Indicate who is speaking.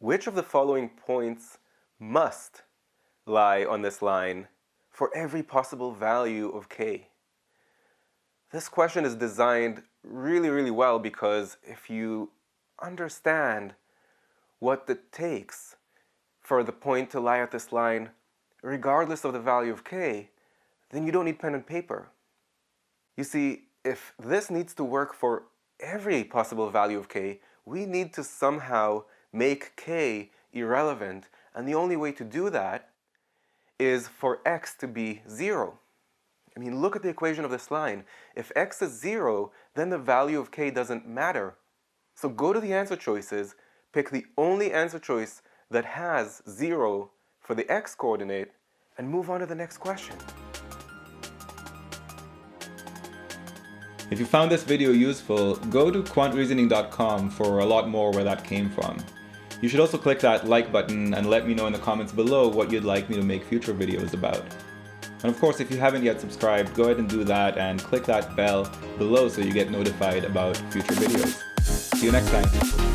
Speaker 1: Which of the following points must lie on this line for every possible value of k? This question is designed really well because if you understand what it takes for the point to lie at this line, regardless of the value of k, then you don't need pen and paper. You see, if this needs to work for every possible value of k, we need to somehow make k irrelevant, and the only way to do that is for x to be 0. I mean, look at the equation of this line. If x is 0, then the value of k doesn't matter. So go to the answer choices, pick the only answer choice that has 0 for the x coordinate, and move on to the next question.
Speaker 2: If you found this video useful, go to quantreasoning.com for a lot more where that came from. You should also click that like button and let me know in the comments below what you'd like me to make future videos about. And of course, if you haven't yet subscribed, go ahead and do that and click that bell below so you get notified about future videos. See you next time.